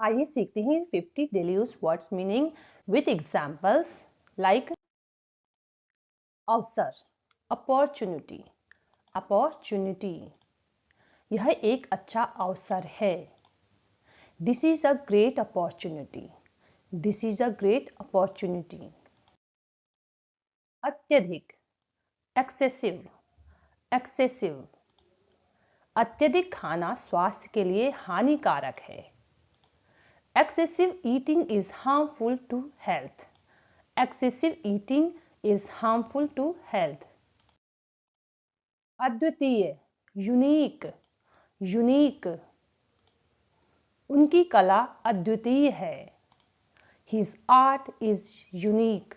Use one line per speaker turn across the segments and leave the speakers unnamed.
आइए सीखते हैं 50 daily use words meaning with examples like अवसर, अपॉर्चुनिटी, अपॉर्चुनिटी, यह एक अच्छा अवसर है। This is a great opportunity, this is a great opportunity. अत्यधिक, एक्सेसिव, एक्सेसिव, अत्यधिक खाना स्वास्थ्य के लिए हानिकारक है। Excessive eating is harmful to health. Excessive eating is harmful to health. अद्वितीय, यूनिक, यूनिक, उनकी कला अद्वितीय है। His art is unique.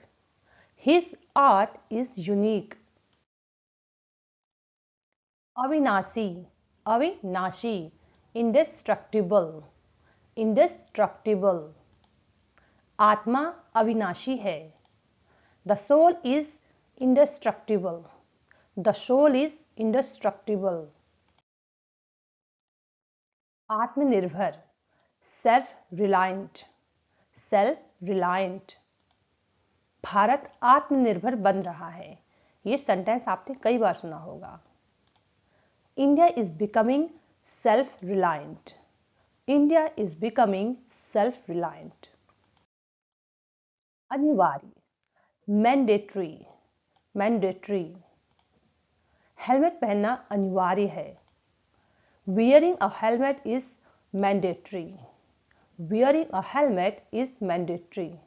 His art is unique. अविनाशी, अविनाशी, indestructible, indestructible, आत्मा अविनाशी है। The soul is indestructible. The soul is indestructible. आत्मनिर्भर, self-reliant, self-reliant. भारत आत्मनिर्भर बन रहा है। ये सेंटेंस आपने कई बार सुना होगा। India is becoming self-reliant. India is becoming self-reliant. अनिवार्य, mandatory, mandatory, हेलमेट पहनना अनिवार्य है। Wearing a helmet is mandatory. Wearing a helmet is mandatory.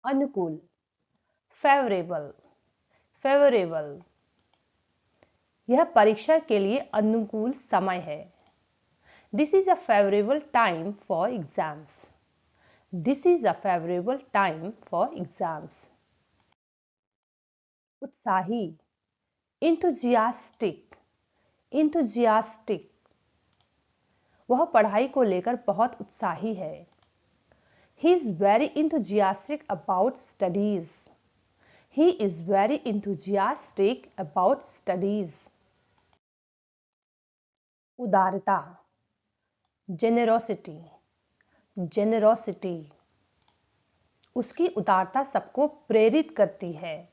अनुकूल, favorable, favorable, यह परीक्षा के लिए अनुकूल समय है। This is a favorable time for exams. This is a favorable time for exams. उत्साही, enthusiastic, enthusiastic, वह पढ़ाई को लेकर बहुत उत्साही है। He is very enthusiastic about studies. He is very enthusiastic about studies. उदारता, generosity, generosity, उसकी उदारता सबको प्रेरित करती है।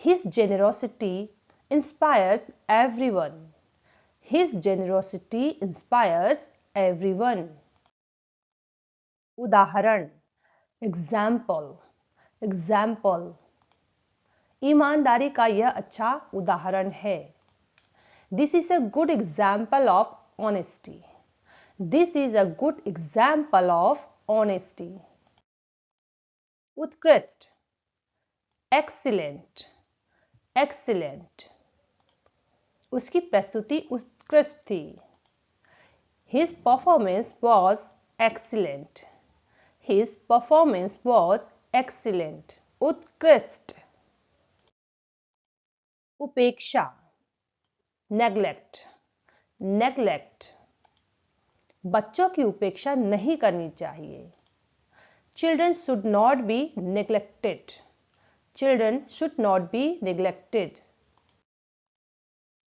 His generosity inspires everyone. His generosity inspires everyone. उदाहरण, example, example, ईमानदारी का यह अच्छा उदाहरण है। This is a good example of honesty. This is a good example of honesty. उत्कृष्ट, excellent, excellent, उसकी प्रस्तुति उत्कृष्ट थी। His performance was excellent. His performance was excellent. उत्कृष्ट। उपेक्षा, neglect, neglect, बच्चों की उपेक्षा नहीं करनी चाहिए। Children should not be neglected. Children should not be neglected.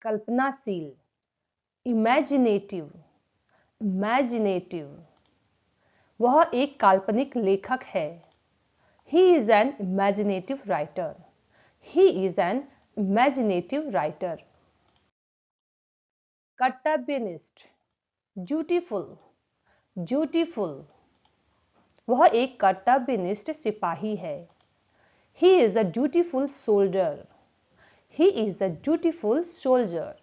कल्पनाशील, imaginative, imaginative, वह एक काल्पनिक लेखक है। He is an imaginative writer. He is an imaginative writer. कर्तव्यनिष्ठ, dutiful, dutiful, वह एक कर्तव्यनिष्ठ सिपाही है। He is a dutiful soldier. He is a dutiful soldier.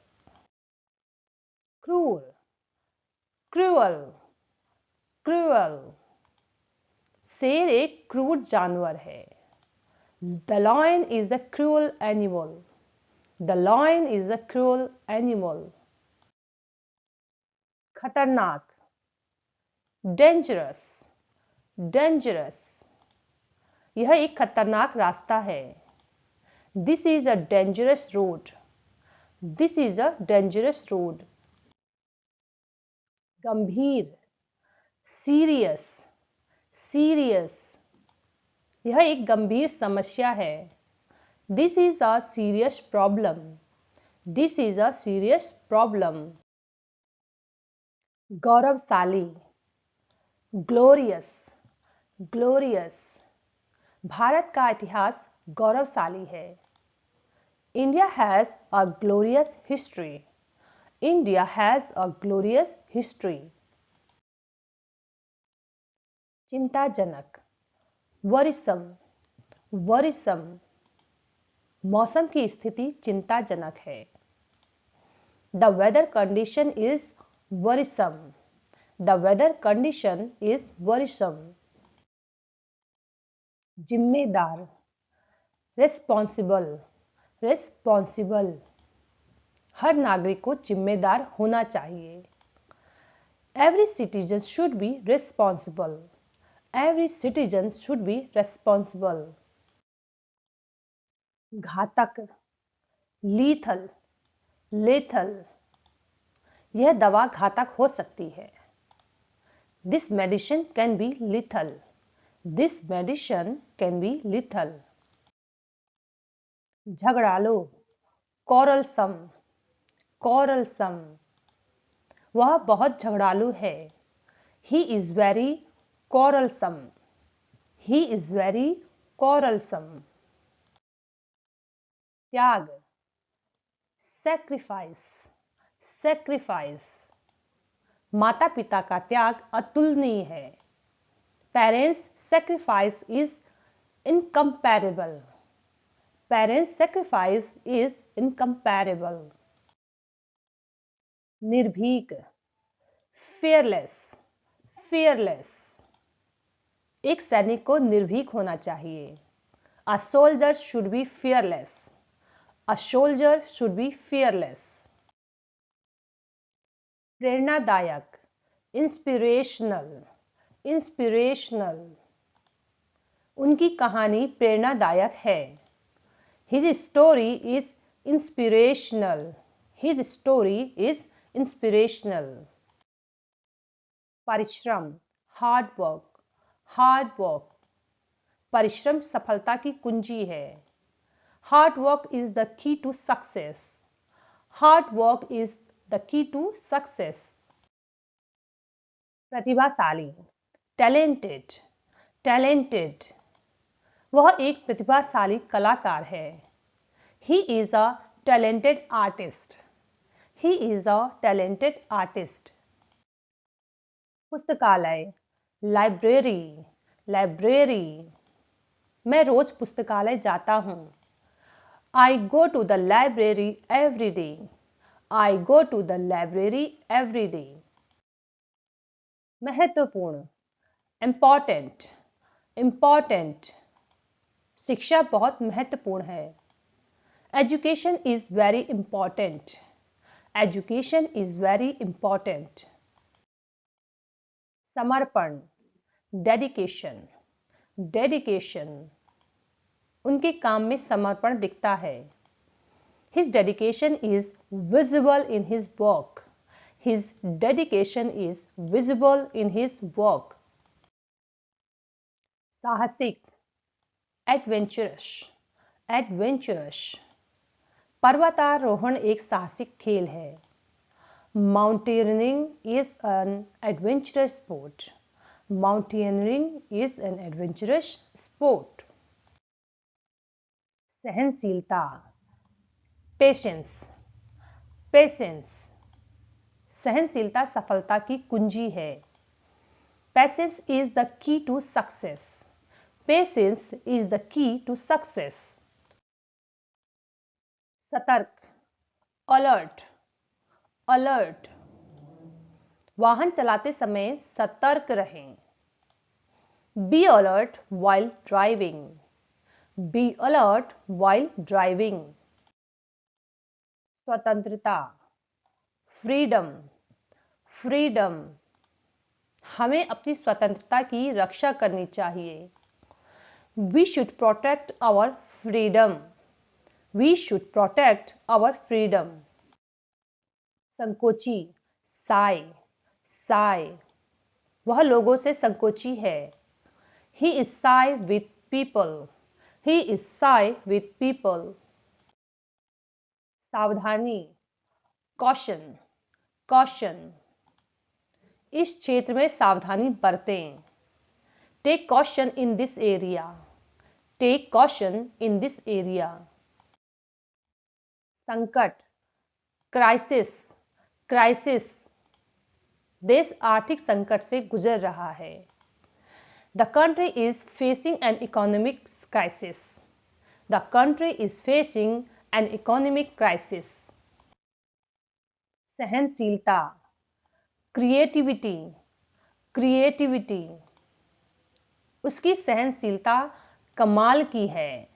क्रूर, cruel, cruel, शेर एक क्रूर जानवर है। The lion is a cruel animal. The lion is a cruel animal. खतरनाक, dangerous, dangerous, यह एक खतरनाक रास्ता है। This is a dangerous road. This is a dangerous road. गंभीर, serious, serious, यह एक गंभीर समस्या है। This is a serious problem. This is a serious problem. गौरवशाली, ग्लोरियस, ग्लोरियस। भारत का इतिहास गौरवशाली है। India has a glorious history. India has a glorious history. चिंताजनक, वरिसम, वरिसम। मौसम की स्थिति चिंताजनक है। The weather condition is worrisome. The weather condition is worrisome. जिम्मेदार, responsible, responsible. हर नागरिक को जिम्मेदार होना चाहिए। Every citizen should be responsible. Every citizen should be responsible. घातक, lethal, lethal. यह दवा घातक हो सकती है। This medicine can be lethal. This medicine can be lethal. झगड़ालू, quarrelsome, quarrelsome. वह बहुत झगड़ालू है। He is very quarrelsome. He is very quarrelsome. त्याग, sacrifice, sacrifice. माता पिता का त्याग अतुलनीय है। Parents sacrifice is incomparable. Parents sacrifice is incomparable. निर्भीक, fearless, fearless. एक सैनिक को निर्भीक होना चाहिए। A soldier should be fearless. A soldier should be fearless. प्रेरणादायक, inspirational, inspirational. उनकी कहानी प्रेरणादायक है। His story is inspirational. His story is inspirational. परिश्रम, hard work, hard work. परिश्रम सफलता की कुंजी है। Hard work is the key to success. Hard work is the key to success. प्रतिभाशाली, talented, talented. वह एक प्रतिभाशाली कलाकार है। He is a talented artist. He is a talented artist. पुस्तकालय, library, library. मैं रोज पुस्तकालय जाता हूँ। I go to the library every day. I go to the library every day. महत्वपूर्ण, important, important. शिक्षा बहुत महत्वपूर्ण है। Education is very important. Education is very important. समर्पण, dedication, dedication. उनके काम में समर्पण दिखता है। His dedication is visible in his work. His dedication is visible in his work. साहसिक, adventurous, adventurous. पर्वतारोहण एक साहसिक खेल है। Mountaineering is an adventurous sport. Mountaineering is an adventurous sport. सहनशीलता, पेशेंस, पेशेंस. सहनशीलता सफलता की कुंजी है। Patience is the key to success. Patience is the key to success. सतर्क, alert, alert. वाहन चलाते समय सतर्क रहें। Be alert while driving. Be alert while driving. स्वतंत्रता, फ्रीडम, फ्रीडम. हमें अपनी स्वतंत्रता की रक्षा करनी चाहिए। We should protect our freedom. We should protect our freedom. संकोची, shy, shy. वह लोगों से संकोची है। He is shy with people. He is shy with people. सावधानी, caution, caution. इस क्षेत्र में सावधानी बरतें। Take caution in this area. Take caution in this area. संकट, क्राइसिस, क्राइसिस। देश आर्थिक संकट से गुजर रहा है। The country is facing an economic crisis. The country is facing an economic crisis. सहनशीलता, क्रिएटिविटी, क्रिएटिविटी। उसकी सहनशीलता कमाल की है।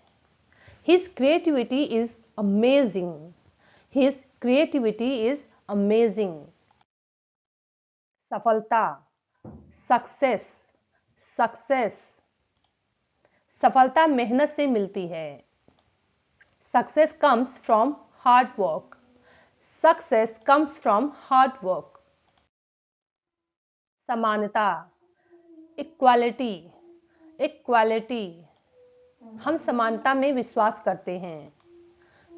His creativity is amazing. His creativity is amazing. सफलता, सक्सेस, सक्सेस। सफलता मेहनत से मिलती है। Success comes from hard work. Success comes from hard work. समानता, इक्वालिटी, इक्वालिटी। हम समानता में विश्वास करते हैं।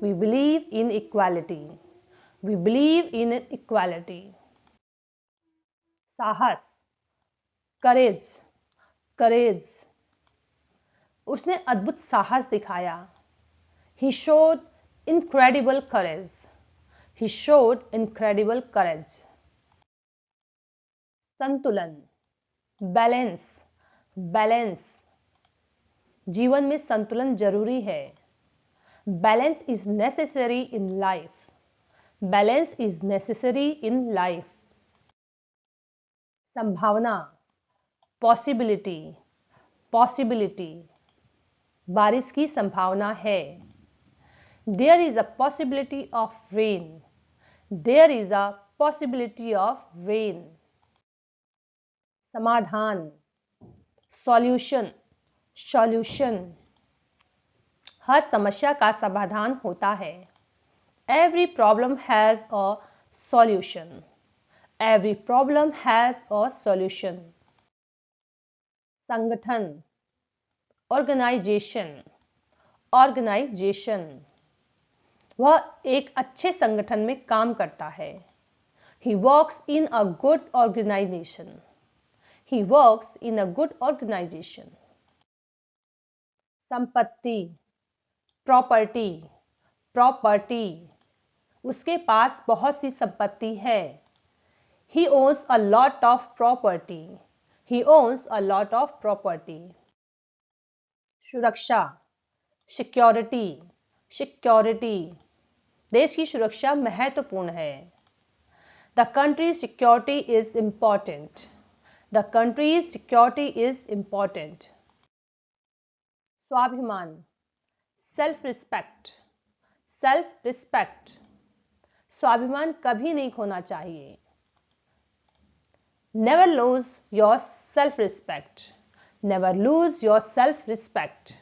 We believe in equality. We believe in equality. साहस, करेज, करेज। उसने अद्भुत साहस दिखाया। He showed incredible courage. He showed incredible courage. संतुलन, बैलेंस, बैलेंस। जीवन में संतुलन जरूरी है। Balance is necessary in life. Balance is necessary in life. संभावना, possibility, possibility। बारिश की संभावना है। There is a possibility of rain. There is a possibility of rain. समाधान, solution, solution। हर समस्या का समाधान होता है। Every problem has a solution. Every problem has a solution. संगठन, organization, organization। वह एक अच्छे संगठन में काम करता है। He works in a good organization. He works in a good organization. संपत्ति, प्रॉपर्टी, प्रॉपर्टी। उसके पास बहुत सी संपत्ति है। He owns a lot of property. He owns a lot of property. सुरक्षा, सिक्योरिटी, सिक्योरिटी। देश की सुरक्षा महत्वपूर्ण है। The country's security is important. The country's security is important. स्वाभिमान, सेल्फ रिस्पेक्ट, सेल्फ रिस्पेक्ट। स्वाभिमान कभी नहीं खोना चाहिए। Never lose your self respect. Never lose your self respect.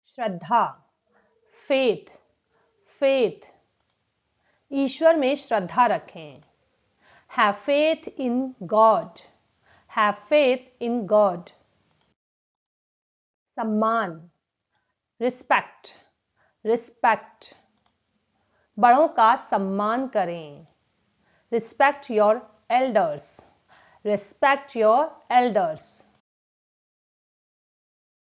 Shraddha, faith, faith। ईश्वर में श्रद्धा रखें। Have faith in God. Have faith in God. सम्मान, respect, respect। बड़ों का सम्मान करें। Respect your elders. Respect your elders.